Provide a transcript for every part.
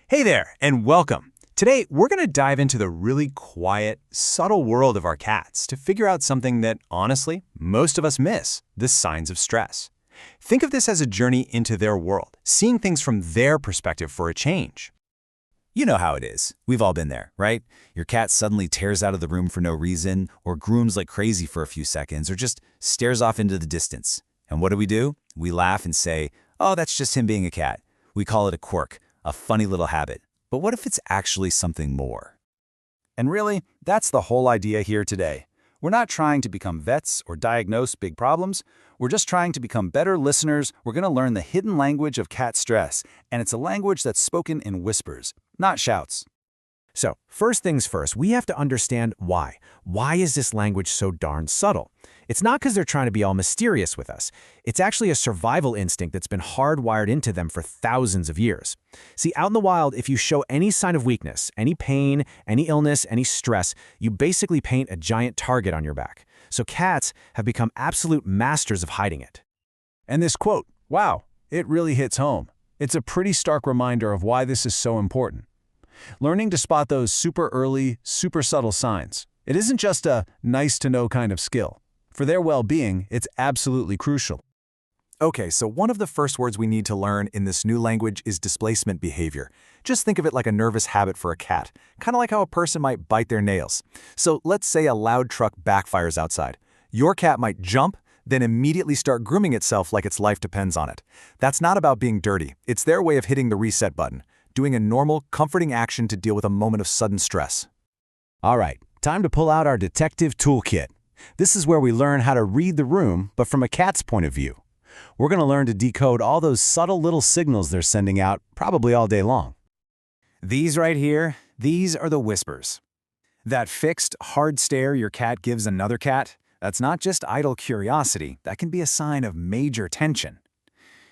Hey there, and welcome. Today, we're going to dive into the really quiet, subtle world of our cats to figure out something that, honestly, most of us miss, the signs of stress. Think of this as a journey into their world, seeing things from their perspective for a change. You know how it is. We've all been there, right? Your cat suddenly tears out of the room for no reason, or grooms like crazy for a few seconds, or just stares off into the distance. And what do? We laugh and say, oh, that's just him being a cat. We call it a quirk, a funny little habit. But what if it's actually something more? And really, that's the whole idea here today. We're not trying to become vets or diagnose big problems. We're just trying to become better listeners. We're going to learn the hidden language of cat stress, and it's a language that's spoken in whispers, not shouts. So, first things first, we have to understand why. Why is this language so darn subtle? It's not because they're trying to be all mysterious with us. It's actually a survival instinct that's been hardwired into them for thousands of years. See, out in the wild, if you show any sign of weakness, any pain, any illness, any stress, you basically paint a giant target on your back. So cats have become absolute masters of hiding it. And this quote, wow, it really hits home. It's a pretty stark reminder of why this is so important. Learning to spot those super early, super subtle signs. It isn't just a nice-to-know kind of skill. For their well-being, it's absolutely crucial. Okay, so one of the first words we need to learn in this new language is displacement behavior. Just think of it like a nervous habit for a cat, kind of like how a person might bite their nails. So let's say a loud truck backfires outside. Your cat might jump, then immediately start grooming itself like its life depends on it. That's not about being dirty. It's their way of hitting the reset button, doing a normal, comforting action to deal with a moment of sudden stress. All right, time to pull out our detective toolkit. This is where we learn how to read the room, but from a cat's point of view. We're going to learn to decode all those subtle little signals they're sending out, probably all day long. These right here, these are the whispers. That fixed, hard stare your cat gives another cat, that's not just idle curiosity, that can be a sign of major tension.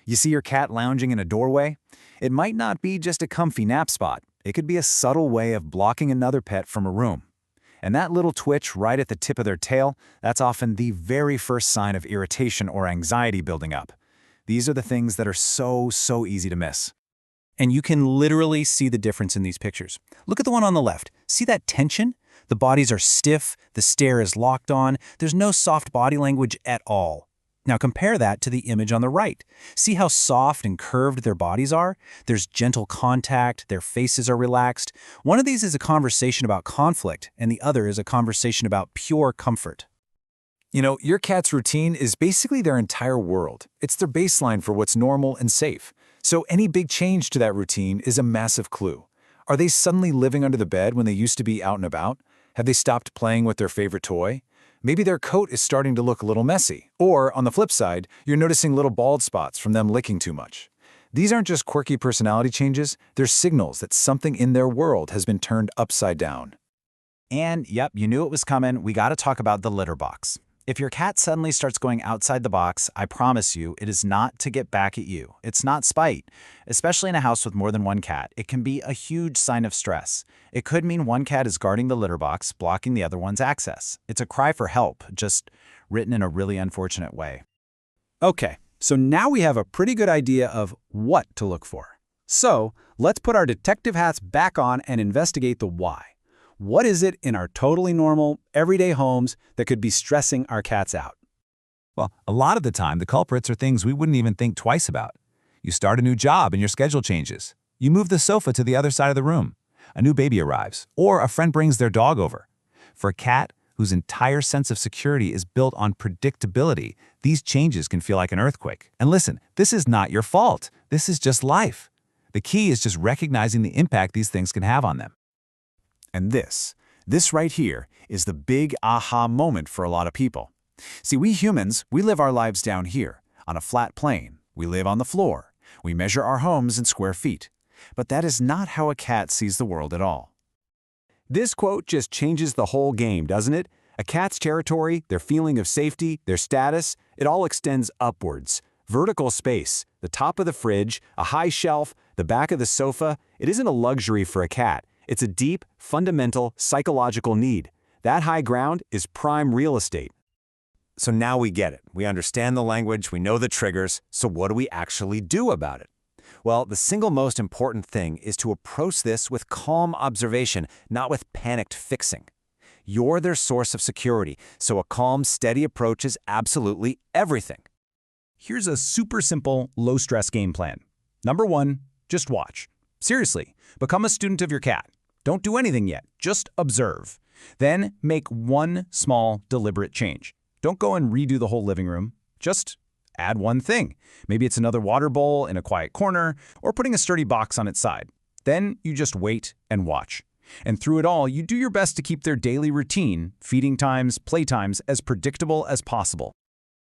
You see your cat lounging in a doorway? It might not be just a comfy nap spot. It could be a subtle way of blocking another pet from a room. And that little twitch right at the tip of their tail, that's often the very first sign of irritation or anxiety building up. These are the things that are so easy to miss. And you can literally see the difference in these pictures. Look at the one on the left. See that tension? The bodies are stiff, the stare is locked on, there's no soft body language at all. Now compare that to the image on the right. See how soft and curved their bodies are? There's gentle contact, their faces are relaxed. One of these is a conversation about conflict, and the other is a conversation about pure comfort. You know, your cat's routine is basically their entire world. It's their baseline for what's normal and safe. So any big change to that routine is a massive clue. Are they suddenly living under the bed when they used to be out and about? Have they stopped playing with their favorite toy? Maybe their coat is starting to look a little messy. Or, on the flip side, you're noticing little bald spots from them licking too much. These aren't just quirky personality changes, they're signals that something in their world has been turned upside down. And yep, you knew it was coming, we gotta talk about the litter box. If your cat suddenly starts going outside the box, I promise you, it is not to get back at you. It's not spite. Especially in a house with more than one cat, it can be a huge sign of stress. It could mean one cat is guarding the litter box, blocking the other one's access. It's a cry for help, just written in a really unfortunate way. Okay, so now we have a pretty good idea of what to look for. So, let's put our detective hats back on and investigate the why. What is it in our totally normal, everyday homes that could be stressing our cats out? Well, a lot of the time, the culprits are things we wouldn't even think twice about. You start a new job and your schedule changes. You move the sofa to the other side of the room. A new baby arrives, or a friend brings their dog over. For a cat whose entire sense of security is built on predictability, these changes can feel like an earthquake. And listen, this is not your fault. This is just life. The key is just recognizing the impact these things can have on them. And this right here is the big aha moment for a lot of people. See, we humans, we live our lives down here, on a flat plane. We live on the floor. We measure our homes in square feet. But that is not how a cat sees the world at all. This quote just changes the whole game, doesn't it? A cat's territory, their feeling of safety, their status, it all extends upwards. Vertical space, the top of the fridge, a high shelf, the back of the sofa, it isn't a luxury for a cat. It's a deep, fundamental, psychological need. That high ground is prime real estate. So now we get it. We understand the language, we know the triggers, so what do we actually do about it? Well, the single most important thing is to approach this with calm observation, not with panicked fixing. You're their source of security, so a calm, steady approach is absolutely everything. Here's a super simple, low-stress game plan. Number 1, just watch. Seriously, become a student of your cat. Don't do anything yet, just observe. Then make one small, deliberate change. Don't go and redo the whole living room. Just add one thing. Maybe it's another water bowl in a quiet corner, or putting a sturdy box on its side. Then you just wait and watch. And through it all, you do your best to keep their daily routine, feeding times, playtimes, as predictable as possible.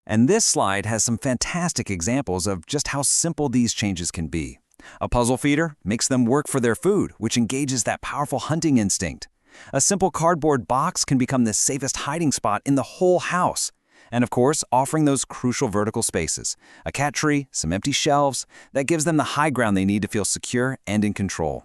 And this slide has some fantastic examples of just how simple these changes can be. A puzzle feeder makes them work for their food, which engages that powerful hunting instinct. A simple cardboard box can become the safest hiding spot in the whole house. And of course, offering those crucial vertical spaces, a cat tree, some empty shelves, that gives them the high ground they need to feel secure and in control.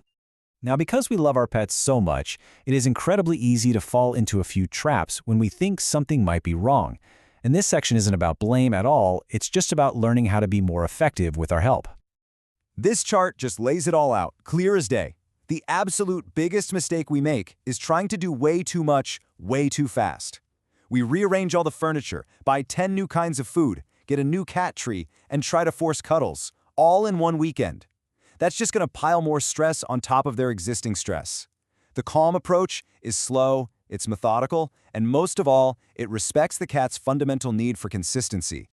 Now, because we love our pets so much, it is incredibly easy to fall into a few traps when we think something might be wrong. And this section isn't about blame at all, it's just about learning how to be more effective with our help. This chart just lays it all out, clear as day. The absolute biggest mistake we make is trying to do way too much, way too fast. We rearrange all the furniture, buy 10 new kinds of food, get a new cat tree, and try to force cuddles, all in one weekend. That's just going to pile more stress on top of their existing stress. The calm approach is slow, it's methodical, and most of all, it respects the cat's fundamental need for consistency.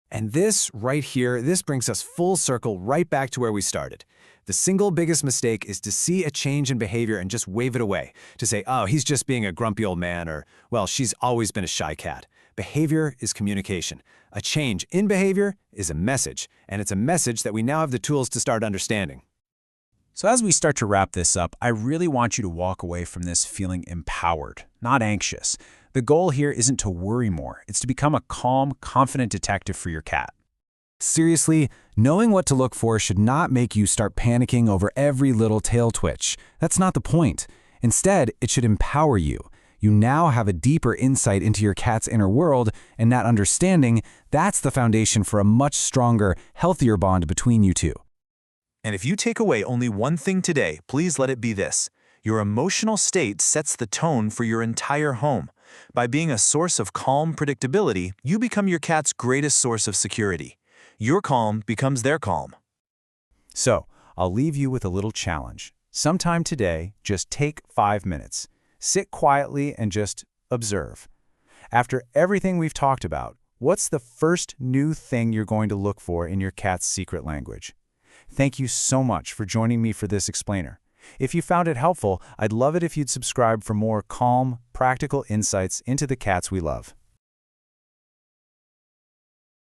And this right here, this brings us full circle right back to where we started. The single biggest mistake is to see a change in behavior and just wave it away, to say, oh, he's just being a grumpy old man, or, well, she's always been a shy cat. Behavior is communication. A change in behavior is a message, and it's a message that we now have the tools to start understanding. So as we start to wrap this up, I really want you to walk away from this feeling empowered, not anxious. The goal here isn't to worry more, it's to become a calm, confident detective for your cat. Seriously, knowing what to look for should not make you start panicking over every little tail twitch. That's not the point. Instead, it should empower you. You now have a deeper insight into your cat's inner world, and that understanding, that's the foundation for a much stronger, healthier bond between you two. And if you take away only one thing today, please let it be this. Your emotional state sets the tone for your entire home. By being a source of calm predictability, you become your cat's greatest source of security. Your calm becomes their calm. So, I'll leave you with a little challenge. Sometime today, just take 5 minutes. Sit quietly and just observe. After everything we've talked about, what's the first new thing you're going to look for in your cat's secret language? Thank you so much for joining me for this explainer. If you found it helpful, I'd love it if you'd subscribe for more calm, practical insights into the cats we love.